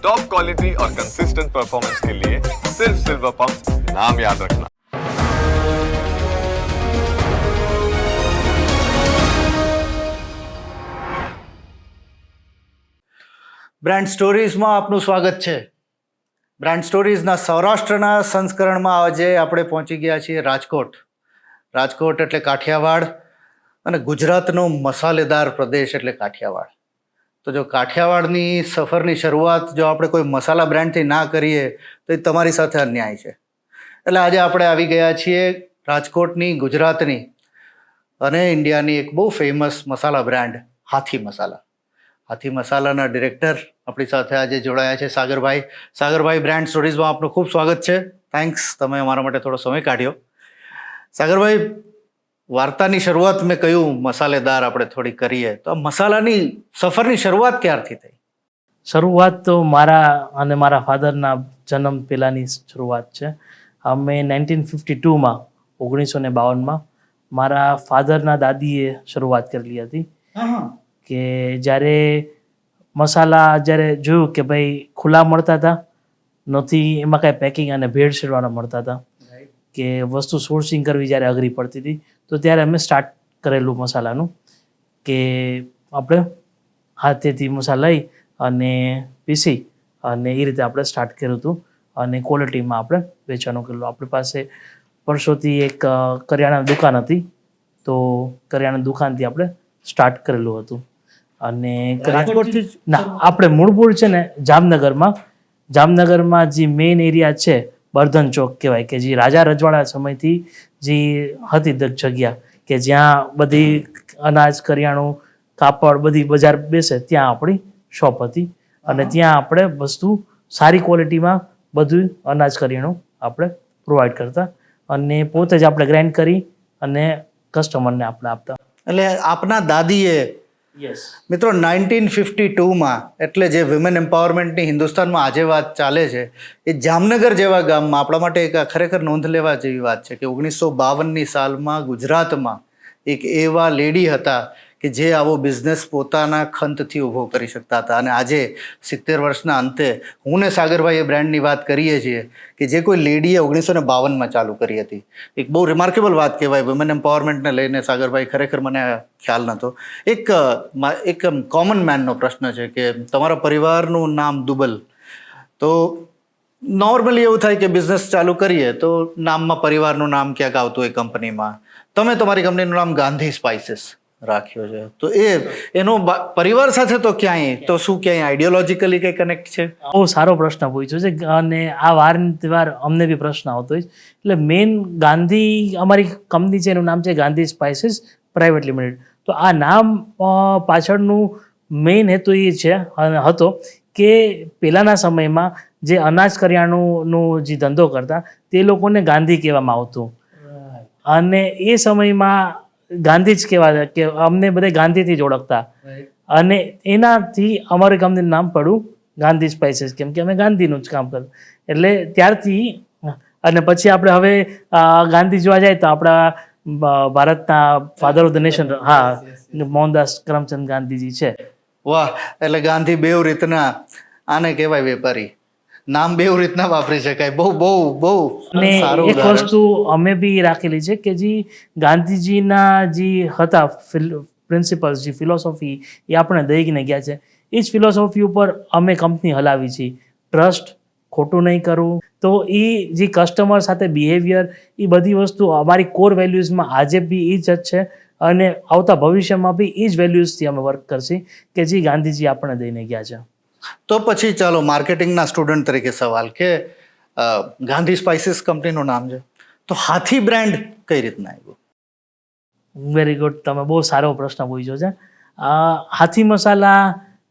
Top quality और consistent performance के लिए सिर्फ सिल्वर पंप नाम याद रखना। બ્રાન્ડ સ્ટોરીઝમાં આપનું સ્વાગત છે. બ્રાન્ડ સ્ટોરીઝના સૌરાષ્ટ્રના સંસ્કરણમાં આજે આપણે પહોંચી ગયા છીએ રાજકોટ. રાજકોટ એટલે કાઠિયાવાડ અને ગુજરાતનો મસાલેદાર પ્રદેશ એટલે કાઠિયાવાડ. તો જો કાઠિયાવાડની સફરની શરૂઆત જો આપણે કોઈ મસાલા બ્રાન્ડથી ના કરીએ તો એ તમારી સાથે અન્યાય છે. એટલે આજે આપણે આવી ગયા છીએ રાજકોટની, ગુજરાતની અને ઇન્ડિયાની એક બહુ ફેમસ મસાલા બ્રાન્ડ હાથી મસાલા. હાથી મસાલાના ડિરેક્ટર આપણી સાથે આજે જોડાયા છે સાગરભાઈ. સાગરભાઈ, બ્રાન્ડ સ્ટોરીઝમાં આપનું ખૂબ સ્વાગત છે. થેન્ક્સ, તમે અમારા માટે થોડો સમય કાઢ્યો. સાગરભાઈ, વાર્તાની શરૂઆત મેં કહ્યું મસાલેદાર આપણે થોડી કરીએ, તો આ મસાલાની સફરની શરૂઆત ક્યારથી થઈ? શરૂઆત તો મારા અને મારા ફાધરના જન્મ પહેલાંની શરૂઆત છે. અમે 1952માં 1952માં મારા ફાધરના દાદીએ શરૂઆત કરેલી હતી કે જ્યારે મસાલા જ્યારે જોયું કે ભાઈ ખુલ્લા મળતા હતા, નથી એમાં કાંઈ પેકિંગ અને ભેળસેળવાળા મળતા હતા, કે વસ્તુ સોર્સિંગ કરવી જ્યારે અઘરી પડતી હતી, તો ત્યારે અમે સ્ટાર્ટ કરેલું મસાલાનું કે આપણે હાથેથી મસાલા લઈ અને પીસી અને એ રીતે આપણે સ્ટાર્ટ કર્યું હતું અને ક્વોલિટીમાં આપણે વેચવાનું કરેલું. આપણી પાસે વર્ષોથી એક કરિયાણાની દુકાન હતી, તો કરિયાણાની દુકાનથી આપણે સ્ટાર્ટ કરેલું હતું. અને રાજકોટથી ના, આપણે મૂળભૂત છે ને જામનગરમાં જે મેઇન એરિયા છે બર્ધન ચોક કહેવાય, કે જે રાજા રજવાડા સમયથી જે હતી જગ્યા કે જ્યાં બધી અનાજ, કરિયાણું, કાપડ બધી બજાર બેસે, ત્યાં આપણી શોપ હતી. અને ત્યાં આપણે વસ્તુ સારી ક્વોલિટીમાં બધું અનાજ, કરિયાણું આપણે પ્રોવાઈડ કરતા અને પોતે જ આપણે ગ્રાઇન્ડ કરી અને કસ્ટમરને આપણે આપતા. એટલે આપના દાદીએ મિત્રો 1952માં, એટલે જે વિમેન એમ્પાવરમેન્ટની હિન્દુસ્તાનમાં આજે વાત ચાલે છે, એ જામનગર જેવા ગામમાં આપણા માટે એક ખરેખર નોંધ લેવા જેવી વાત છે કે 1952ની સાલમાં ગુજરાતમાં એક એવા લેડી હતા કે જે આવો બિઝનેસ પોતાના ખંતથી ઊભો કરી શકતા હતા. અને આજે 70 વર્ષના અંતે હું ને સાગરભાઈ એ બ્રાન્ડની વાત કરીએ છીએ કે જે કોઈ લેડીએ 1952માં ચાલુ કરી હતી. એક બહુ રિમાર્કેબલ વાત કહેવાય વુમેન એમ્પાવરમેન્ટને લઈને. સાગરભાઈ, ખરેખર મને ખ્યાલ નહોતો. એક કોમન મેનનો પ્રશ્ન છે કે તમારા પરિવારનું નામ દુબલ, તો નોર્મલી એવું થાય કે બિઝનેસ ચાલુ કરીએ તો નામમાં પરિવારનું નામ ક્યાંક આવતું હોય કંપનીમાં. તમે તમારી કંપનીનું નામ ગાંધી સ્પાઇસીસ રાખ્યો છે, તો એનો પરિવાર સાથે તો શું ક્યાંય આઈડિયોલોજીકલી કંઈ કનેક્ટ છે? બહુ સારો પ્રશ્ન પૂછ્યો છે અને આ વાર અમને બી પ્રશ્ન આવતો હોય. એટલે મેઇન ગાંધી અમારી કંપની છે, એનું નામ છે ગાંધી સ્પાઇસીસ પ્રાઇવેટ લિમિટેડ. તો આ નામ પાછળનું મેઇન હેતુ એ છે હતો કે પહેલાંના સમયમાં જે અનાજ કરિયાણુંનો જે ધંધો કરતા તે લોકોને ગાંધી કહેવામાં આવતું, અને એ સમયમાં ગાંધી જ કહેવાતા કે અમને બધા ગાંધીથી જ ઓળખતા, અને એનાથી અમારી કંપનીનું નામ પડ્યું ગાંધી સ્પાઇસીસ, કેમ કે અમે ગાંધીનું જ કામ કરતા. એટલે ત્યારથી, અને પછી આપણે હવે ગાંધી જોવા જાય તો આપણા ભારતના father of the nation, Mohandas Karamchand Gandhiji છે. વાહ! એટલે ગાંધી બેવ રીતના, આને કહેવાય વેપારી, નામ બેવ રીતના વાપરી શકાય. બહુ બહુ બહુ અને એક વસ્તુ અમે બી રાખેલી છે કે જે ગાંધીજીના જે હતા પ્રિન્સિપલ્સ, જે ફિલોસોફી, એ આપણે દઈને ગયા છે. એ જ ફિલોસોફી ઉપર અમે કંપની હલાવી છીએ. ટ્રસ્ટ, ખોટું નહીં કરવું, તો એ જે કસ્ટમર સાથે બિહેવિયર, એ બધી વસ્તુ અમારી કોર વેલ્યુઝમાં આજે બી એ જ છે અને આવતા ભવિષ્યમાં બી એ જ વેલ્યુઝથી અમે વર્ક કરશી કે જે ગાંધીજી આપણે દઈને ગયા છે. તો પછી ચાલો માર્કેટિંગના સ્ટુડન્ટ તરીકે સવાલ કે ગાંધી સ્પાઇસીસ કંપનીનું નામ છે, તો હાથી બ્રાન્ડ કઈ રીતના આવ્યું? વેરી ગુડ, તમે બહુ સારો પ્રશ્ન પૂછ્યો છે. હાથી મસાલા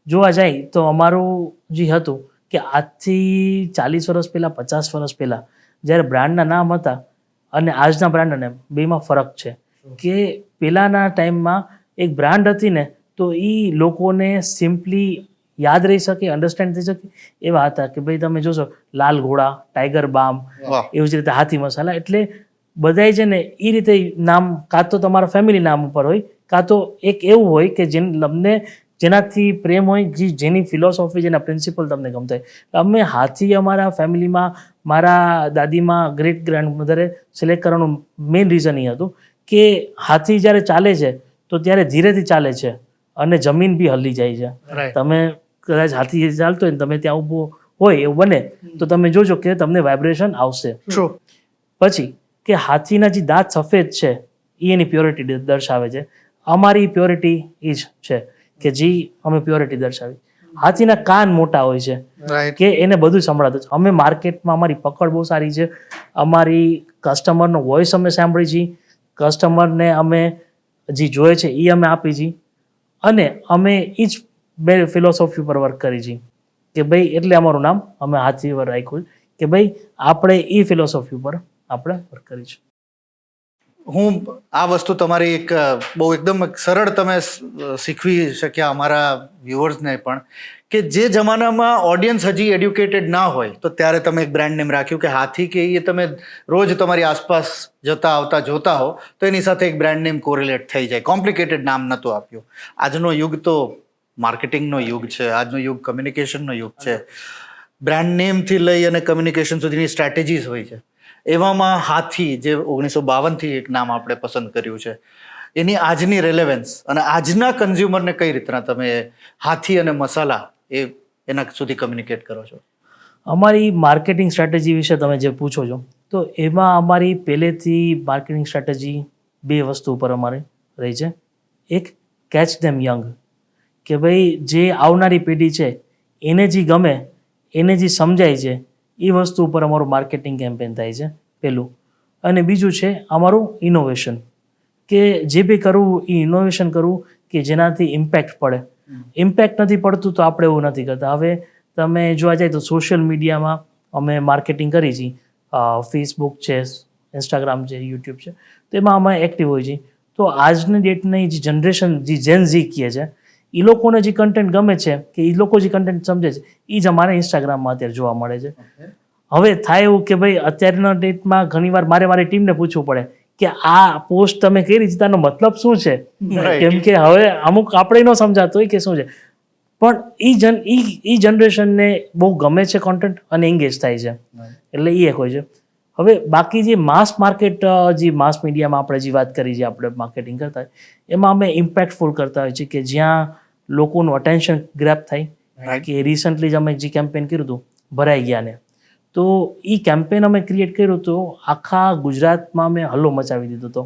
જોવા જાય તો અમારું જે હતું કે આજથી 40 વર્ષ પહેલાં, 50 વર્ષ પહેલાં જ્યારે બ્રાન્ડના નામ હતા અને આજના બ્રાન્ડના નામ બેમાં ફરક છે. કે પહેલાંના ટાઈમમાં એક બ્રાન્ડ હતી ને, તો એ લોકોને સિમ્પલી યાદ રહી શકે, અન્ડરસ્ટેન્ડ થઈ શકે એવા હતા કે ભાઈ તમે જોશો લાલ ઘોડા, ટાઈગર બામ, એવી જ રીતે હાથી મસાલા. એટલે બધાય છે ને એ રીતે નામ કાં તો તમારા ફેમિલી નામ ઉપર હોય, કાં તો એક એવું હોય કે જેને તમને જેનાથી પ્રેમ હોય, જેની ફિલોસોફી, જેના પ્રિન્સિપલ તમને ગમતા હોય. અમે હાથી અમારા ફેમિલીમાં મારા દાદીમાં ગ્રેટ ગ્રેન્ડમધરે સિલેક્ટ કરવાનું મેઇન રીઝન એ હતું કે હાથી જ્યારે ચાલે છે તો ત્યારે ધીરેથી ચાલે છે અને જમીન બી હલી જાય છે. તમે કદાચ હાથી ચાલતો હોય ને તમે ત્યાં ઊભો હોય એવું બને તો તમે જોજો કે તમને વાઇબ્રેશન આવશે. પછી કે હાથીના જે દાંત સફેદ છે એ એની પ્યોરિટી દર્શાવે છે. અમારી પ્યોરિટી એ જ છે કે જે અમે પ્યોરિટી દર્શાવી. હાથીના કાન મોટા હોય છે કે એને બધું સંભળાતું છે. અમે માર્કેટમાં અમારી પકડ બહુ સારી છે. અમારી કસ્ટમરનો વોઇસ અમે સાંભળી છીએ, કસ્ટમરને અમે જે જોઈએ છે એ અમે આપી છીએ અને અમે એ જ બે ફિલોસોફી પર વર્ક કરી છીએ કે ભાઈ એટલે અમારું નામ અમે હાથી પર રાખ્યું કે ભાઈ આપણે એ ફિલોસોફી ઉપર આપણે વર્ક કરીશું. હું આ વસ્તુ તમારી એક બહુ એકદમ સરળ તમે શીખવી શક્યા અમારા વ્યુઅર્સને પણ કે જે જમાનામાં ઓડિયન્સ હજી એડ્યુકેટેડ ના હોય તો ત્યારે તમે એક બ્રાન્ડ નેમ રાખ્યું કે હાથી કે એ તમે રોજ તમારી આસપાસ જતા આવતા જોતા હો તો એની સાથે એક બ્રાન્ડ નેમ કોરિલેટ થઈ જાય. કોમ્પ્લિકેટેડ નામ નહોતું આપ્યું. આજનો યુગ તો માર્કેટિંગનો યુગ છે, આજનો યુગ કમ્યુનિકેશનનો યુગ છે. બ્રાન્ડ નેમથી લઈ અને કમ્યુનિકેશન સુધીની સ્ટ્રેટેજીસ હોય છે. એવામાં હાથી જે 1952થી એક નામ આપણે પસંદ કર્યું છે એની આજની રેલેવન્સ અને આજના કન્ઝ્યુમરને કઈ રીતના તમે હાથી અને મસાલા એના સુધી કમ્યુનિકેટ કરો છો? અમારી માર્કેટિંગ સ્ટ્રેટેજી વિશે તમે જે પૂછો છો તો એમાં અમારી પહેલેથી માર્કેટિંગ સ્ટ્રેટેજી બે વસ્તુ ઉપર અમારે રહી છે. એક કેચ ધેમ યંગ કે ભાઈ જે આવનારી પેઢી છે એને જે ગમે એને જે સમજાય છે એ વસ્તુ ઉપર અમારું માર્કેટિંગ કેમ્પેન થાય છે પહેલું. અને બીજું છે અમારું ઇનોવેશન કે જે બી કરવું એ ઇનોવેશન કરવું કે જેનાથી ઇમ્પેક્ટ પડે. ઇમ્પેક્ટ નથી પડતું તો આપણે એવું નથી કરતા. હવે તમે જોવા જાય તો સોશિયલ મીડિયામાં અમે માર્કેટિંગ કરી છીએ. ફેસબુક છે, ઇન્સ્ટાગ્રામ છે, યુટ્યુબ છે, તો એમાં અમે એક્ટિવ હોય છીએ. તો આજની ડેટની જે જનરેશન જે જેન ઝી કહે છે એ લોકોને જે કન્ટેન્ટ ગમે છે કે એ લોકો જે કન્ટેન્ટ સમજે છે એ જ અમારે ઇન્સ્ટાગ્રામમાં અત્યારે જોવા મળે છે. હવે થાય એવું કે ભાઈ અત્યારના ડેટમાં ઘણીવાર મારી ટીમને પૂછવું પડે કે આ પોસ્ટ તમે કરી છે તેનો મતલબ શું છે, કેમ કે હવે અમુક આપણે ન સમજાતું હોય કે શું છે. પણ એ જનરેશનને બહુ ગમે છે કોન્ટેન્ટ અને એંગેજ થાય છે એટલે એ એક હોય છે. હવે બાકી જે માસ માર્કેટ જે માસ મીડિયામાં આપણે જે વાત કરી છે આપણે માર્કેટિંગ કરતા હોય એમાં અમે ઇમ્પેક્ટફુલ કરતા હોય છે કે જ્યાં લોકોનું અટેન્શન ગ્રેપ થાય. કે રિસન્ટલી જ અમે જે કેમ્પેન કર્યું હતું ભરાઈ ગયા ને, તો એ કેમ્પેન અમે ક્રિએટ કર્યું તો આખા ગુજરાતમાં અમે હલ્લો મચાવી દીધો હતો.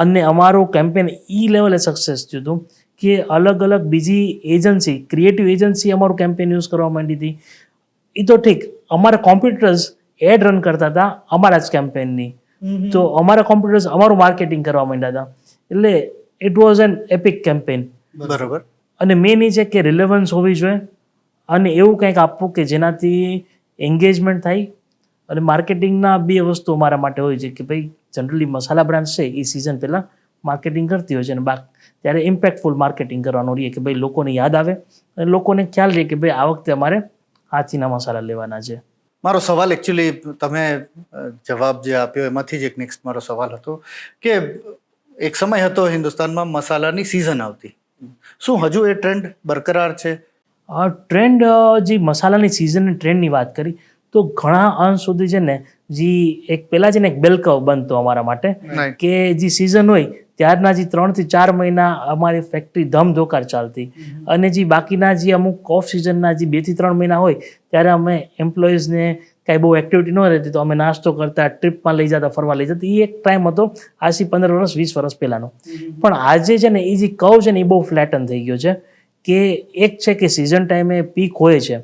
અને અમારું કેમ્પેન એ લેવલે સક્સેસ થયું હતું કે અલગ અલગ બીજી એજન્સી, ક્રિએટિવ એજન્સી અમારું કેમ્પેન યુઝ કરવા માંડી હતી. એ તો ઠીક, અમારા કોમ્પ્યુટર્સ એડ રન કરતા હતા અમારા જ કેમ્પેનની. તો અમારા કોમ્પ્યુટર્સ અમારું માર્કેટિંગ કરવા માંડ્યા હતા. એટલે it was an EPIC campaign. બરોબર. અને મેઇન એ છે કે રિલેવન્સ હોવી જોઈએ અને એવું કંઈક આપવું કે જેનાથી એન્ગેજમેન્ટ થાય. અને માર્કેટિંગના બે વસ્તુ અમારા માટે હોય છે કે ભાઈ જનરલી મસાલા બ્રાન્ડ છે એ સિઝન પહેલાં માર્કેટિંગ કરતી હોય છે અને ત્યારે ઇમ્પેક્ટફુલ માર્કેટિંગ કરવાનું રહીએ કે ભાઈ લોકોને યાદ આવે અને લોકોને ખ્યાલ રહે કે ભાઈ આ વખતે અમારે હાથીના મસાલા લેવાના છે. મારો સવાલ એકચ્યુઅલી તમે જવાબ જે આપ્યો એમાંથી જ એક નેક્સ્ટ મારો સવાલ હતો કે એક સમય હતો હિન્દુસ્તાનમાં મસાલાની સિઝન આવતી. શું હજુ એ ટ્રેન્ડ બરકરાર છે? ટ્રેન્ડ જે મસાલાની સિઝનની ટ્રેન્ડની વાત કરી તો ઘણા અંશ સુધી છે ને જે એક પહેલાં છે ને એક બેલકવ બનતો અમારા માટે કે જે સિઝન હોય ત્યારના જે 3 થી 4 મહિના અમારી ફેક્ટરી ધમધોકાર ચાલતી અને જે બાકીના જે અમુક ઓફ સિઝનના જે 2 થી 3 મહિના હોય ત્યારે અમે એમ્પ્લોઈઝને કાંઈ બહુ એક્ટિવિટી ન રહેતી તો અમે નાસ્તો કરતા, ટ્રીપમાં લઈ જતા, ફરવા લઈ જતા. એ એક ટાઈમ હતો આજથી 15 વર્ષ 20 વર્ષ પહેલાંનો. પણ આજે છે ને એ જે કર્વ છે ને એ બહુ ફ્લેટન થઈ ગયો છે કે એક છે કે સિઝન ટાઈમે પીક હોય છે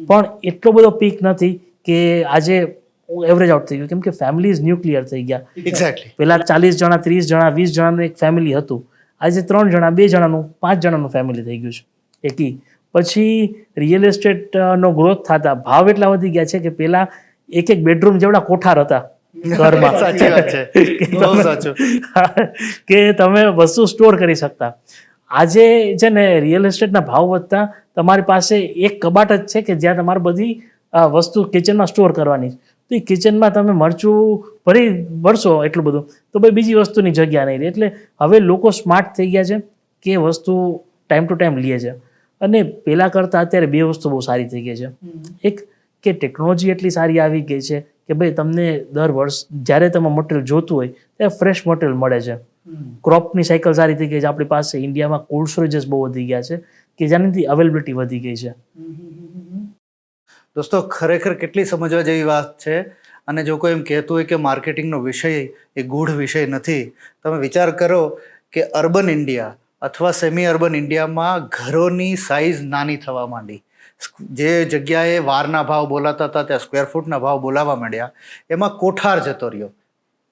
પણ એટલો બધો પીક નથી કે આજે એવરેજ આઉટ થઈ ગયું કેમ કે ફેમિલીઝ ન્યુક્લિયર થઈ ગયા. એક્ઝેક્ટલી. પહેલાં 40 જણા, 30 જણા, 20 જણાનું એક ફેમિલી હતું. આજે 3 જણા, 2 જણાનું, 5 જણાનું ફેમિલી થઈ ગયું છે એકી. પછી રિયલ એસ્ટેટનો ગ્રોથ થતા ભાવ એટલા વધી ગયા છે કે પહેલાં એક બેડરૂમ જેવડા કોઠાર હતા ઘરમાં. સાચી વાત છે, બહુ સાચું. કે તમે વસ્તુ સ્ટોર કરી શકતા. આજે છે ને રિયલ એસ્ટેટના ભાવ વધતા તમારી પાસે એક કબાટ જ છે કે જ્યાં તમારે બધી વસ્તુ કિચનમાં સ્ટોર કરવાની. તો એ કિચનમાં તમે મરચું ભરશો એટલું બધું તો ભાઈ બીજી વસ્તુની જગ્યા નહીં રહે. એટલે હવે લોકો સ્માર્ટ થઈ ગયા છે કે વસ્તુ ટાઈમ ટુ ટાઈમ લઈએ છે. અને પહેલાં કરતાં અત્યારે બે વસ્તુ બહુ સારી થઈ ગઈ છે. એક કે ટેકનોલોજી એટલી સારી આવી ગઈ છે કે ભાઈ તમને દર વર્ષ જ્યારે તમે મટીરિયલ જોતું હોય ત્યારે ફ્રેશ મટીરિયલ મળે છે. ક્રોપની સાયકલ સારી થઈ ગઈ છે આપણી પાસે. ઇન્ડિયામાં કોલ્ડ સ્ટોરેજીસ બહુ વધી ગયા છે કે જેનાથી અવેલેબિલિટી વધી ગઈ છે. દોસ્તો ખરેખર કેટલી સમજવા જેવી વાત છે. અને જો કોઈ એમ કહેતું હોય કે માર્કેટિંગનો વિષય એ ગૂઢ વિષય નથી, તમે વિચાર કરો કે અર્બન ઇન્ડિયા અથવા સેમી અર્બન ઇન્ડિયામાં ઘરોની સાઇઝ નાની થવા માંડી. જે જગ્યાએ વારના ભાવ બોલાતા હતા ત્યાં સ્ક્વેર ફૂટના ભાવ બોલાવા માંડ્યા. એમાં કોઠાર જતો રહ્યો.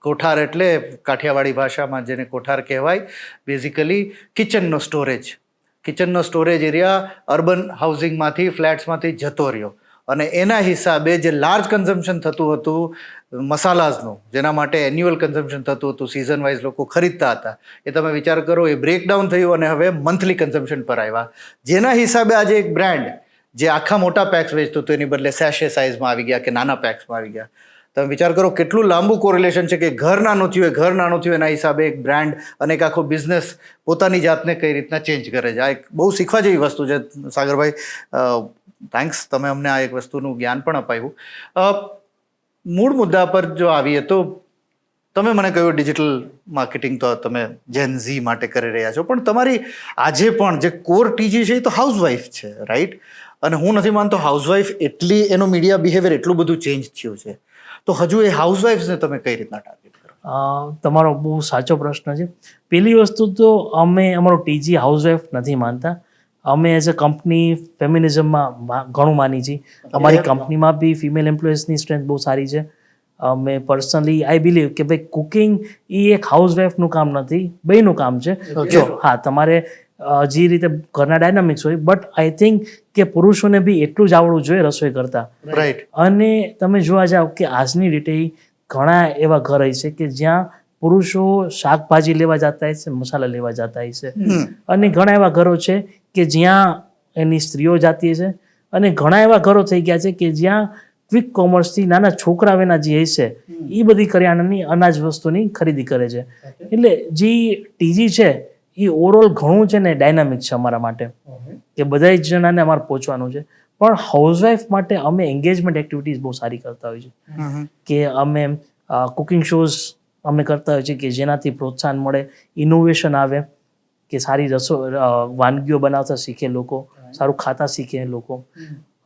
કોઠાર એટલે કાઠિયાવાડી ભાષામાં જેને કોઠાર કહેવાય, બેઝિકલી કિચનનો સ્ટોરેજ. કિચનનો સ્ટોરેજ એરિયા અર્બન હાઉસિંગમાંથી ફ્લેટ્સમાંથી જતો રહ્યો. અને એના હિસાબે જે લાર્જ કન્ઝમ્પશન થતું હતું મસાલાઝનું, જેના માટે એન્યુઅલ કન્ઝમ્પશન થતું હતું, સિઝન વાઇઝ લોકો ખરીદતા હતા, એ તમે વિચાર કરો એ બ્રેકડાઉન થયું અને હવે મંથલી કન્ઝમ્પશન પર આવ્યા. જેના હિસાબે આજે એક બ્રાન્ડ જે આખા મોટા પેક્સ વેચતું હતું એની બદલે સેશે સાઇઝમાં આવી ગયા કે નાના પેક્સમાં આવી ગયા. તમે વિચાર કરો કેટલું લાંબુ કોરિલેશન છે કે ઘર નાનું થયું એના હિસાબે એક બ્રાન્ડ અને એક આખો બિઝનેસ પોતાની જાતને કઈ રીતના ચેન્જ કરે છે. આ એક બહુ શીખવા જેવી વસ્તુ છે. સાગરભાઈ, થેન્ક્સ, તમે અમને આ એક વસ્તુનું જ્ઞાન પણ અપાવ્યું. મૂળ મુદ્દા પર જો આવીએ તો તમે મને કહ્યું ડિજિટલ માર્કેટિંગ તો તમે જેન ઝી માટે કરી રહ્યા છો, પણ તમારી આજે પણ જે કોર ટીજી છે એ તો હાઉસવાઈફ છે, રાઈટ? અને હું નથી માનતો હાઉસવાઈફ એટલી એનું મીડિયા બિહેવિયર એટલું બધું ચેન્જ થયું છે, તો હજુ એ હાઉસવાઈફ્સને તમે કઈ રીતના ટાર્ગેટ કરો? તમારો બહુ સાચો પ્રશ્ન છે. પહેલી વસ્તુ તો અમે અમારો ટીજી હાઉસવાઈફ નથી માનતા. અમે એઝ અ કંપની ફેમિનિઝમમાં ઘણું માની છીએ. અમારી કંપનીમાં બી ફિમેલ એમ્પ્લોઈઝની સ્ટ્રેન્થ બહુ સારી છે. અમે પર્સનલી આઈ બિલીવ કે ભાઈ કુકિંગ એ એક હાઉસવાઈફનું કામ નથી, બેયનું કામ છે. જો હા, તમારે જે રીતે ઘરના ડાયનામિક્સ હોય, બટ આઈ થિંક કે પુરુષોને બી એટલું જ આવડવું જોઈએ રસોઈ કરતા. રાઈટ. અને તમે જોવા જાઓ કે આજની ડેટે ઘણા એવા ઘર હોય છે કે જ્યાં પુરુષો શાકભાજી લેવા જતા હોય છે, મસાલા લેવા જતા હોય છે, અને ઘણા એવા ઘરો છે કે જ્યાં એની સ્ત્રીઓ જાતી છે, અને ઘણા એવા ઘરો થઈ ગયા છે કે જ્યાં ક્વિક કોમર્સથી નાના છોકરાઓ એના જે છે એ બધી કરિયાણાની અનાજ વસ્તુની ખરીદી કરે છે. એટલે જે ટીજી છે એ ઓવરઓલ ઘણું છે ને ડાયનામિક છે અમારા માટે કે બધા જ જણાને અમારે પહોંચવાનું છે. પણ હાઉસવાઈફ માટે અમે એન્ગેજમેન્ટ એક્ટિવિટીઝ બહુ સારી કરતા હોઈએ છીએ કે અમે કુકિંગ શોઝ અમે કરતા હોઈએ છીએ કે જેનાથી પ્રોત્સાહન મળે, ઇનોવેશન આવે, કે સારી વાનગીઓ બનાવતા શીખે લોકો, સારું ખાતા શીખે લોકો.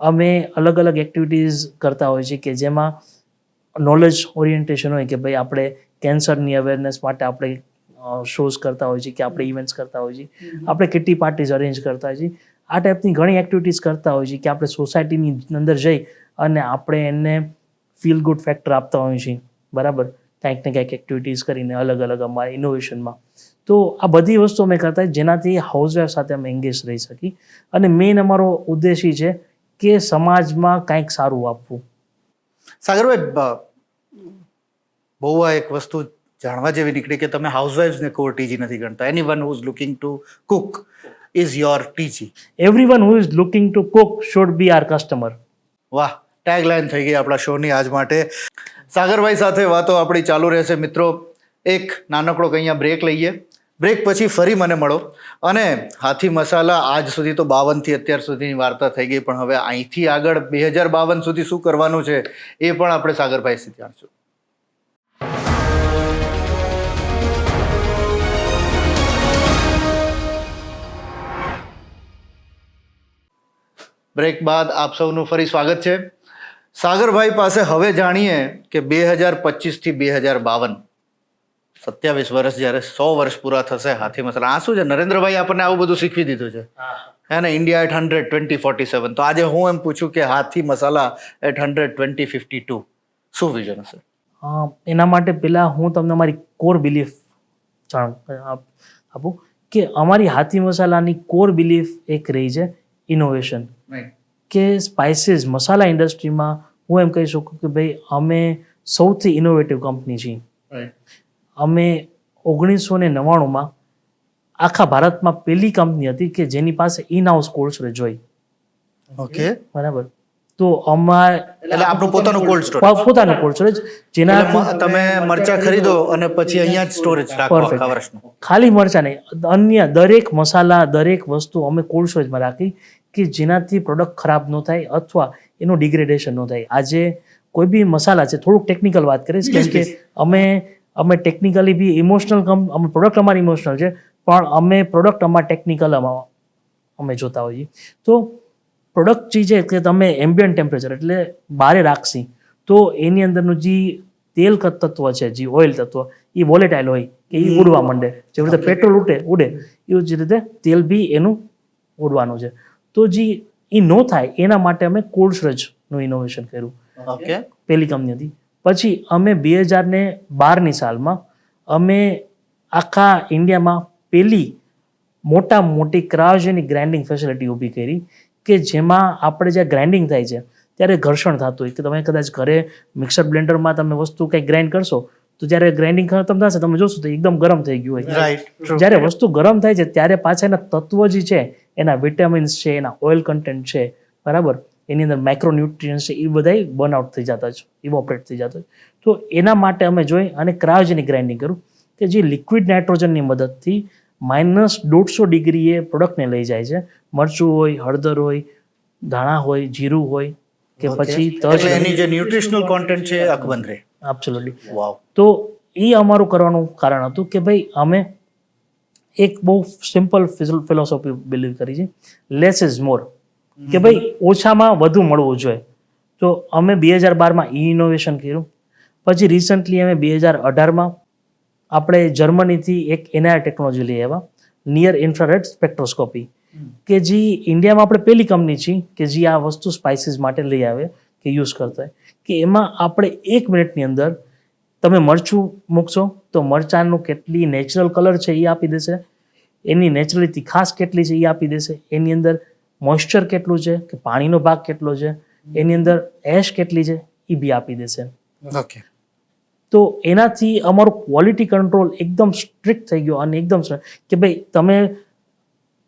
અમે અલગ અલગ એક્ટિવિટીઝ કરતા હોઈએ છીએ કે જેમાં નોલેજ ઓરિએન્ટેશન હોય કે ભાઈ આપણે કેન્સરની અવેરનેસ માટે આપણે શોઝ કરતા હોઈએ છીએ, કે આપણે ઇવેન્ટ્સ કરતા હોઈએ છીએ, આપણે કિટી પાર્ટીઝ અરેન્જ કરતા હોઈએ છીએ. આ ટાઈપની ઘણી એક્ટિવિટીઝ કરતા હોઈએ છીએ કે આપણે સોસાયટીની અંદર જઈ અને આપણે એને ફીલ ગુડ ફેક્ટર આપતા હોઈએ છીએ, બરાબર, કંઈક ને કંઈક એક્ટિવિટીઝ કરીને અલગ અલગ અમારા ઇનોવેશનમાં. તો આ બધી વસ્તુ અમે કરતા જેનાથી હાઉસવાઈફ સાથે અમે એંગેજ રહી શકીએ. અને મેઇન અમારો ઉદ્દેશ છે કે સમાજમાં કંઈક સારું આપવું. સાગરભાઈ, બહુ આ એક વસ્તુ જાણવા જેવી નીકળી કે તમે હાઉસવાઈફ્સને કોર ટીજી નથી ગણતા. Anyone who is looking to cook is your TG. Everyone who is looking to cook should be our customer. વાહ, ટેગલાઇન થઈ ગઈ આપણા શોની આજ માટે. સાગરભાઈ સાથે વાતો આપણી ચાલુ રહેશે મિત્રો. એક નાનકડો અહીંયા બ્રેક લઈએ. બ્રેક પછી ફરી મને મળો. અને હાથી મસાલા આજ સુધી તો 52થી અત્યાર સુધીની વાર્તા થઈ ગઈ, પણ હવે અહીંથી આગળ 2052 સુધી શું કરવાનું છે એ પણ આપણે સાગરભાઈથી જાણશું. બ્રેક બાદ આપ સૌનું ફરી સ્વાગત છે. સાગરભાઈ પાસે હવે જાણીએ કે 2025થી 2052, 27 વર્ષ જ્યારે 100 વર્ષ પૂરા થશે હાથી મસાલા. આ શું છે, નરેન્દ્રભાઈ આપણને આવું બધું શીખવી દીધું છે હે ને, ઇન્ડિયા એટ 100 2047. તો આજે હું એમ પૂછું કે હાથી મસાલા એટ 100 2052 શું વિઝન હશે? એના માટે પહેલાં હું તમને મારી કોર બિલીફ આપું કે અમારી હાથી મસાલાની કોર બિલીફ એક રહી છે ઇનોવેશન. કે સ્પાઇસીસ મસાલા ઇન્ડસ્ટ્રીમાં હું એમ કહી શકું કે ભાઈ અમે સૌથી ઇનોવેટિવ કંપની છીએ. અમે 1999માં આખા ભારતમાં પહેલી કંપની હતી કે જેની પાસે ઇન હાઉસ કોલ્ડ સ્ટોરેજ હોય. ઓકે, બરાબર. તો અમારે એટલે આપણું પોતાનું કોલ્ડ સ્ટોરેજ, પોતાનું કોલ્ડ સ્ટોરેજ જેના તમે મરચા ખરીદો અને પછી અહીંયા જ સ્ટોરેજ રાખો આખા વર્ષનું. ખાલી મરચા નહીં, અન્ય દરેક મસાલા દરેક વસ્તુ અમે કોલ્ડ સ્ટોરેજમાં રાખી કે જેનાથી પ્રોડક્ટ ખરાબ ન થાય અથવા એનું ડિગ્રેડેશન ન થાય. આજે કોઈ બી મસાલા છે, થોડુંક ટેકનિકલ વાત કરીશ કેમ કે અમે ટેકનિકલી બી ઇમોશનલ અમે પ્રોડક્ટ અમારી ઇમોશનલ છે પણ અમે પ્રોડક્ટ અમારા ટેકનિકલ અમે જોતા હોઈએ. તો પ્રોડક્ટ જે છે કે તમે એમ્બિયન્ટ ટેમ્પરેચર એટલે બારે રાખશી તો એની અંદરનું જે તેલ તત્વ છે, જે ઓઇલ તત્વ એ વોલેટાઇલ હોય કે એ ઉડવા માંડે. જેવી રીતે પેટ્રોલ ઉડે એવી જ રીતે તેલ બી એનું ઉડવાનું છે. તો જે એ ન થાય એના માટે અમે કોલ્ડ સ્ટોરેજનું ઇનોવેશન કર્યું. ઓકે, પહેલી કંપની હતી. પછી અમે 2012ની સાલમાં અમે આખા ઇન્ડિયામાં પહેલી મોટી ક્રાયોજેનિક ગ્રાઇન્ડિંગ ફેસિલિટી ઊભી કરી કે જેમાં આપણે જ્યાં ગ્રાઇન્ડિંગ થાય છે ત્યારે ઘર્ષણ થતું હોય કે તમે કદાચ ઘરે મિક્સર બ્લેન્ડરમાં તમે વસ્તુ કંઈક ગ્રાઇન્ડ કરશો તો જ્યારે ગ્રાઇન્ડિંગ ખતમ થશે તમે જોશો તો એકદમ ગરમ થઈ ગયું હોય. રાઈટ. જ્યારે વસ્તુ ગરમ થાય છે ત્યારે પાછા એના તત્વો જે છે, એના વિટામિન્સ છે, એના ઓઇલ કન્ટેન્ટ છે, બરાબર, એની અંદર માઇક્રોન્યુટ્રિયન્ટ્સ છે, એ બધા બર્નઆઉટ થઈ જતા છે, ઇવોપરેટ થઈ જતા છે. તો એના માટે અમે જોઈ અને ક્રાયોજેનિક ગ્રાઇન્ડિંગ કર્યું કે જે લિક્વિડ નાઇટ્રોજનની મદદથી -150 ડિગ્રીએ પ્રોડક્ટને લઈ જાય છે. મરચું હોય, હળદર હોય, ધાણા હોય, જીરું હોય કે પછી એટલે એની જે ન્યુટ્રિશનલ કોન્ટેન્ટ છે એ અકબંધ રહે. એબ્સોલ્યુટલી. વાવ. તો એ અમારું કરવાનું કારણ હતું કે ભાઈ અમે એક બહુ સિમ્પલ ફિલોસોફી બિલીવ કરી છે, લેસ ઇઝ મોર, કે ભાઈ ઓછામાં વધુ મળવું જોઈએ. તો અમે 2012માં ઇનોવેશન કર્યું. પછી રિસન્ટલી અમે 2018માં આપણે જર્મનીથી એક એનઆર ટેકનોલોજી લઈ આવ્યા, નિયર ઇન્ફ્રારેડ સ્પેક્ટ્રોસ્કોપી, કે જે ઇન્ડિયામાં આપણે પહેલી કંપની છીએ કે જે આ વસ્તુ સ્પાઇસીસ માટે લઈ આવે કે યુઝ કરતા હોય. કે એમાં આપણે 1 મિનિટની અંદર તમે મરચું મૂકશો તો મરચાંનું કેટલી નેચરલ કલર છે એ આપી દેશે, એની નેચરલી તીખાશ કેટલી છે એ આપી દેશે, એની અંદર મોઇશ્ચર કેટલું છે કે પાણીનો ભાગ કેટલો છે, એની અંદર એશ કેટલી છે એ બી આપી દેશે. ઓકે. તો એનાથી અમારું ક્વોલિટી કંટ્રોલ એકદમ સ્ટ્રિક્ટ થઈ ગયો અને એકદમ કે ભાઈ તમે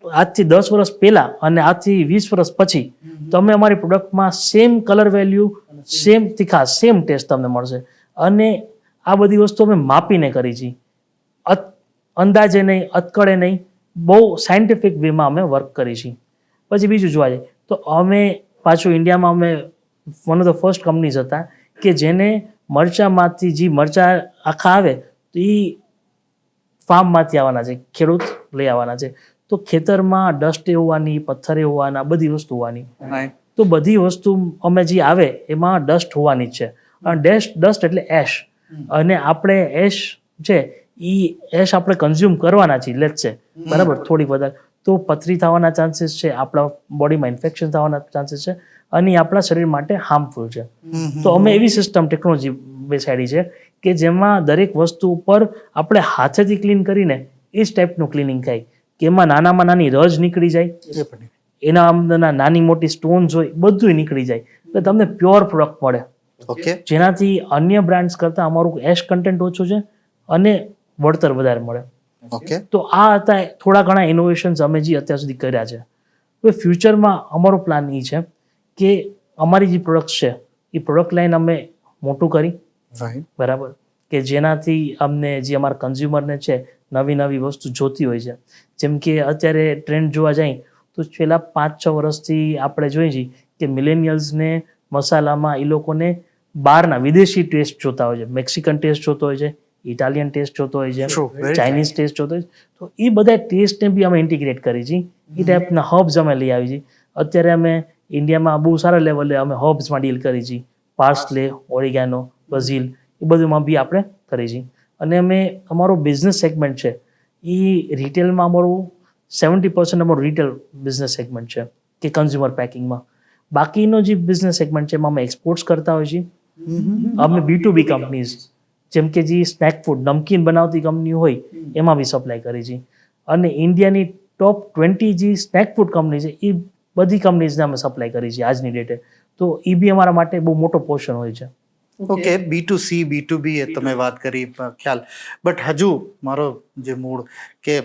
આજથી 10 વર્ષ પહેલા અને આજથી 20 વર્ષ પછી તમે અમારી પ્રોડક્ટમાં સેમ કલર વેલ્યુ, સેમ તીખાશ, સેમ ટેસ્ટ તમને મળશે. અને આ બધી વસ્તુ અમે માપીને કરી છે, અંદાજે નહીં, અટકળે નહીં, બહુ સાયન્ટિફિક વેમાં અમે વર્ક કરી છીએ. પછી બીજું જોવા જાય તો અમે પાછું ઇન્ડિયામાં અમે one of the first companies હતા કે જેને મરચામાંથી જે મરચા આખા આવે તો એ ફાર્મમાંથી આવવાના છે, ખેડૂત લઈ આવવાના છે. તો ખેતરમાં ડસ્ટ હોવાની, પથ્થર હોવાના, બધી વસ્તુ હોવાની. તો બધી વસ્તુ અમે જે આવે એમાં ડસ્ટ હોવાની જ છે. અને ડસ્ટ એટલે એશ, અને આપણે એશ છે એ એશ આપણે કન્ઝ્યુમ કરવાના છીએ, લેટ છે, બરાબર, થોડીક વધારે, તો પથરી થવાના ચાન્સીસ છે, આપણા બોડીમાં ઇન્ફેક્શન થવાના ચાન્સીસ છે, અને એ આપણા શરીર માટે હાર્મફુલ છે. તો અમે એવી સિસ્ટમ ટેકનોલોજી બેસાડી છે કે જેમાં દરેક વસ્તુ ઉપર આપણે હાથેથી ક્લીન કરીને એ જ ટાઈપનું ક્લિનિંગ થાય કે એમાં નાનામાં નાની રજ નીકળી જાય, એના અંદરના નાની મોટી સ્ટોન્સ હોય બધું નીકળી જાય, એટલે તમને પ્યોર પ્રોડક્ટ મળે. ઓકે. જેનાથી અન્ય બ્રાન્ડ્સ કરતાં અમારું એશ કન્ટેન્ટ ઓછું છે અને વળતર વધારે મળે. ઓકે. તો આ હતા થોડા ઘણા ઇનોવેશન્સ અમે જે અત્યાર સુધી કર્યા છે. હવે ફ્યુચરમાં અમારો પ્લાન એ છે કે અમારી જે પ્રોડક્ટ છે એ પ્રોડક્ટ લાઈન અમે મોટું કરી, બરાબર, કે જેનાથી અમને જે અમારા કન્ઝ્યુમરને છે નવી વસ્તુ જોતી હોય છે. જેમ કે અત્યારે ટ્રેન્ડ જોવા જાય તો છેલ્લા 5-6 વર્ષથી આપણે જોઈએ છીએ કે મિલેનિયલ્સને મસાલામાં એ લોકોને બહારના વિદેશી ટેસ્ટ જોતા હોય છે, મેક્સિકન ટેસ્ટ જોતો હોય છે, ઇટાલિયન ટેસ્ટ જોતો હોય છે, ચાઇનીઝ ટેસ્ટ જોતો હોય છે. તો એ બધા ટેસ્ટને બી અમે ઇન્ટિગ્રેટ કરી છીએ. એ ટાઈપના હબ્સ અમે લઈ આવી છીએ. અત્યારે અમે ઇન્ડિયામાં બહુ સારા લેવલે અમે હબ્સમાં ડીલ કરી છીએ, પાર્સલે, ઓરિગાનો, બઝીલ, એ બધુંમાં બી આપણે કરી છીએ. અને અમે અમારો બિઝનેસ સેગમેન્ટ છે એ રિટેલમાં અમારું 70% અમારું રિટેલ બિઝનેસ સેગમેન્ટ છે કે કન્ઝ્યુમર પેકિંગમાં. બાકીનો જે બિઝનેસ સેગમેન્ટ છે એમાં અમે એક્સપોર્ટ્સ કરતા હોઈએ છીએ. અમે B2B કંપનીઝ જેમ કે જે સ્નેક ફૂડ, નમકીન બનાવતી કંપની હોય એમાં બી સપ્લાય કરી છે. અને ઇન્ડિયાની ટોપ 20 જે સ્નેક ફૂડ કંપની છે એ બધી કંપનીઝને અમે સપ્લાય કરી છે આજની ડેટે. તો એ બી અમારા માટે બહુ મોટો પોર્શન હોય છે. ઓકે. B2C, B2B એ તમે વાત કરી ખ્યાલ, બટ હજુ મારો જે મૂળ કે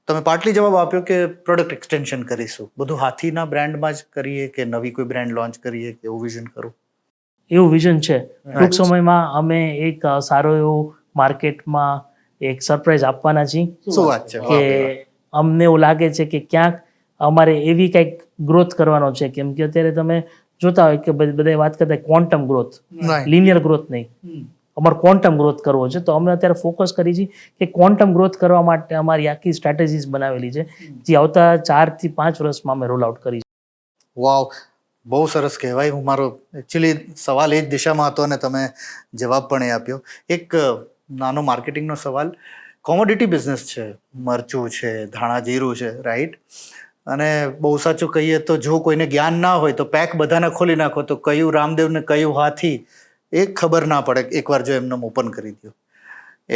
તમે પાર્ટલી જવાબ આપ્યો કે પ્રોડક્ટ એક્સટેન્શન કરીશું, બધું હાથીના બ્રાન્ડમાં જ કરીએ કે નવી કોઈ બ્રાન્ડ લોન્ચ કરીએ કે એવું વિઝન કરું? એવું વિઝન છે. ટૂંક સમયમાં અમે એક સારો એવો માર્કેટમાં એક સરપ્રાઈઝ આપવાના છીએ શું વાત છે! કે અમને એવું લાગે છે કે ક્યાંક અમારે એવી કંઈક ગ્રોથ કરવાનો છે, કેમ કે અત્યારે તમે જોતા હોય કે બધા વાત કરતા ક્વોન્ટમ ગ્રોથ, લિનિયર ગ્રોથ નહીં, અમારે ક્વોન્ટમ ગ્રોથ કરવો છે. તો અમે અત્યારે ફોકસ કરી છીએ કે ક્વોન્ટમ ગ્રોથ કરવા માટે અમારી આખી સ્ટ્રેટેજીસ બનાવેલી છે, જે આવતા 4 થી 5 વર્ષમાં અમે રોલ આઉટ કરી. વાવ, બહુ સરસ કહેવાય. હું મારો એકચ્યુઅલી સવાલ એ જ દિશામાં હતો અને તમે જવાબ પણ એ આપ્યો. એક નાનો માર્કેટિંગનો સવાલ. કોમોડિટી બિઝનેસ છે, મરચું છે, ધાણા જીરું છે, રાઈટ? અને બહુ સાચું કહીએ તો જો કોઈને જ્ઞાન ના હોય તો પેક બધાને ખોલી નાખો તો કયું રામદેવ ને કયું હાથી એ ખબર ના પડે એકવાર જો એમને ઓપન કરી દો.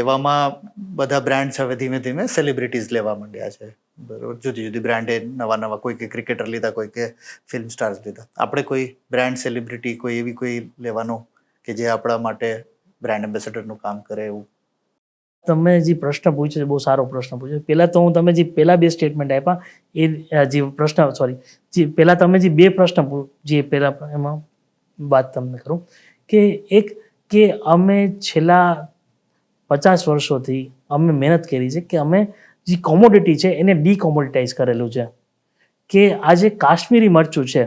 એવામાં બધા બ્રાન્ડ્સ હવે ધીમે ધીમે સેલિબ્રિટીઝ લેવા માંડ્યા છે, બરોબર? જુદી જુદી બ્રાન્ડે નવા કોઈ કે ક્રિકેટર લીધા, કોઈ કે ફિલ્મ સ્ટાર્સ લીધા. આપણે કોઈ બ્રાન્ડ સેલિબ્રિટી કોઈ એવી કોઈ લેવાનું કે જે આપણા માટે બ્રાન્ડ એમ્બેસેડરનું કામ કરે એવું? તમે જે પ્રશ્ન પૂછ્યો છે બહુ સારો પ્રશ્ન પૂછ્યો. પહેલા તો હું તમે જે પહેલા 2 સ્ટેટમેન્ટ આપ્યા એ જે પ્રશ્ન જે પહેલા તમે જે 2 પ્રશ્ન જે પહેલા એમાં વાત તમને કરું કે એક કે અમે છેલ્લા 50 વર્ષોથી અમે મહેનત કરી છે કે અમે જે કોમોડિટી છે એને ડીકોમોડિટાઇઝ કરેલું છે. કે આજે કાશ્મીરી મરચું છે,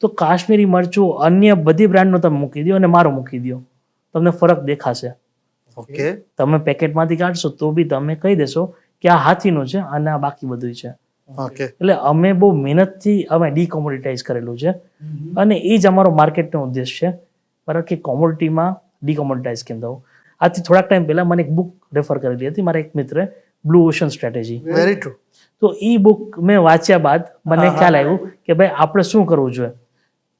તો કાશ્મીરી મરચું અન્ય બધી બ્રાન્ડનો તમે મૂકી દો અને મારો મૂકી દો, તમને ફરક દેખાશે. ઓકે, તમે પેકેટમાંથી કાઢશો તો બી તમે કહી દેશો કે આ હાથીનું છે અને આ બાકી બધું છે. ઓકે. એટલે અમે બહુ મહેનતથી અમે ડીકોમોડિટાઇઝ કરેલું છે અને એ જ અમારો માર્કેટનો ઉદ્દેશ છે, બરાબર? કે કોમોડિટીમાં ડીકોમોડિટાઇઝ કેમ થવું. આથી થોડાક ટાઈમ પહેલા મને એક બુક રેફર કરેલી હતી મારા એક મિત્રે, blue ocean strategy. Very true. તો એ બુક મેં વાંચ્યા બાદ મને ખ્યાલ આવ્યું કે ભાઈ આપણે શું કરવું જોઈએ.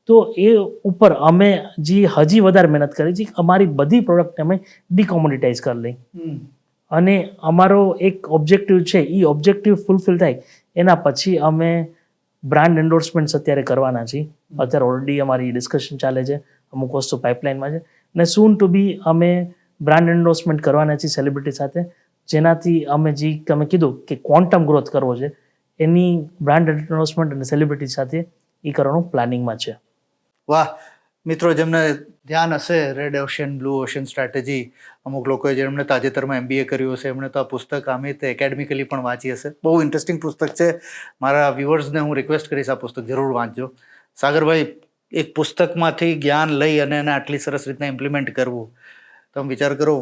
તો એ ઉપર અમે જે હજી વધારે મહેનત કરી છે, અમારી બધી પ્રોડક્ટને અમે ડીકોમોડિટાઇઝ કરી લઈ અને અમારો એક ઓબ્જેક્ટિવ છે, એ ઓબ્જેક્ટિવ ફૂલફિલ થાય એના પછી અમે બ્રાન્ડ એન્ડોર્સમેન્ટ્સ અત્યારે કરવાના છીએ. અત્યારે ઓલરેડી અમારી ડિસ્કશન ચાલે છે, અમુક વસ્તુ પાઇપલાઇનમાં છે અને સૂન ટુ બી અમે બ્રાન્ડ એન્ડોર્સમેન્ટ કરવાના છીએ સેલિબ્રિટી સાથે, જેનાથી અમે જે તમે કીધું કે ક્વોન્ટમ ગ્રોથ કરવો છે, એની બ્રાન્ડ એન્ડોર્સમેન્ટ અને સેલિબ્રિટી સાથે એ કરવાનું પ્લાનિંગમાં છે. વાહ મિત્રો, જેમને ધ્યાન હશે red ocean blue ocean strategy, અમુક લોકોએ જેમણે તાજેતરમાં MBA કર્યું હશે એમણે તો આ પુસ્તક આમે તે એકેડેમિકલી પણ વાંચી હશે. બહુ ઇન્ટરેસ્ટિંગ પુસ્તક છે. મારા વ્યુઅર્સને હું રિક્વેસ્ટ કરીશ આ પુસ્તક જરૂર વાંચજો. સાગરભાઈ, એક પુસ્તકમાંથી જ્ઞાન લઈ અને એને આટલી સરસ રીતના ઇમ્પ્લિમેન્ટ કરવું, તમે વિચાર કરો,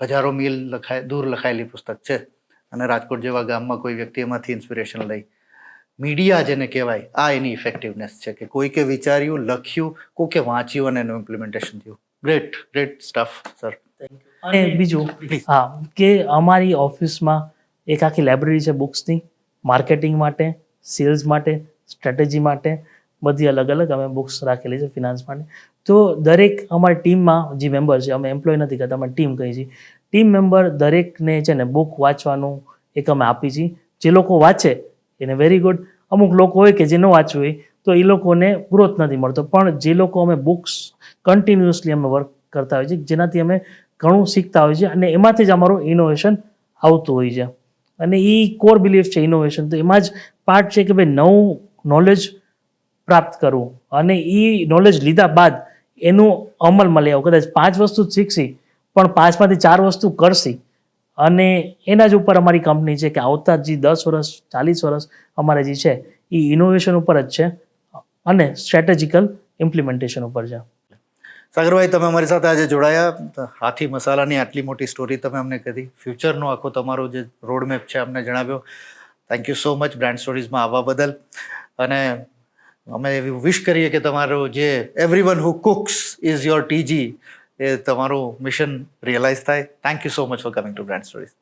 હજારો મીલ દૂર લખાયેલી પુસ્તક છે અને રાજકોટ જેવા ગામમાં કોઈ વ્યક્તિ એમાંથી ઇન્સ્પિરેશન લઈ. મીડિયા જેને કહેવાય, આ એની ઇફેક્ટિવનેસ છે કે કોઈકે વિચાર્યું, લખ્યું, કોઈકે વાંચ્યું અને એનું ઇમ્પ્લિમેન્ટેશન થયું. Great, great stuff sir. અને બીજું કે અમારી ઓફિસમાં એક આખી લાઇબ્રેરી છે બુક્સની, માર્કેટિંગ માટે, સેલ્સ માટે, સ્ટ્રેટેજી માટે, બધી અલગ અલગ અમે બુક્સ રાખેલી છે ફિનાન્સ માટે. તો દરેક અમારી ટીમમાં જે મેમ્બર છે, અમે એમ્પ્લોય નથી કરતા, અમે ટીમ કહીએ છીએ, ટીમ મેમ્બર દરેકને છે ને બુક વાંચવાનું એક અમે આપી છીએ. જે લોકો વાંચે એને વેરી ગુડ, અમુક લોકો હોય કે જે ન વાંચવું હોય તો એ લોકોને ગ્રોથ નથી મળતો. પણ જે લોકો અમે બુક્સ કન્ટિન્યુઅસલી અમે વર્ક કરતા હોઈએ છીએ, જેનાથી અમે ઘણું શીખતા હોઈએ છીએ અને એમાંથી જ અમારું ઇનોવેશન આવતું હોય છે. અને એ કોર બિલીફ છે ઇનોવેશન, તો એમાં જ પાર્ટ છે કે ભાઈ નવું નોલેજ પ્રાપ્ત કરવું અને એ નોલેજ લીધા બાદ એનું અમલમાં લેવું. કદાચ 5 વસ્તુ જ શીખશી પણ 5માંથી 4 વસ્તુ કરશી અને એના જ ઉપર અમારી કંપની છે કે આવતા જે 10 વર્ષ 40 વર્ષ અમારે જે છે એ ઇનોવેશન ઉપર જ છે અને સ્ટ્રેટેજિકલ ઇમ્પ્લિમેન્ટેશન ઉપર છે. સાગરભાઈ, તમે અમારી સાથે આજે જોડાયા, હાથી મસાલાની આટલી મોટી સ્ટોરી તમે અમને કહી, ફ્યુચરનો આખો તમારો જે રોડમેપ છે અમને જણાવ્યો. Thank you so much brand સ્ટોરીઝમાં આવવા બદલ. અને અમે એવી વિશ કરીએ કે તમારો જે everyone who cooks is your TG, એ તમારું મિશન રિયલાઇઝ થાય. Thank you so much for coming to brand stories.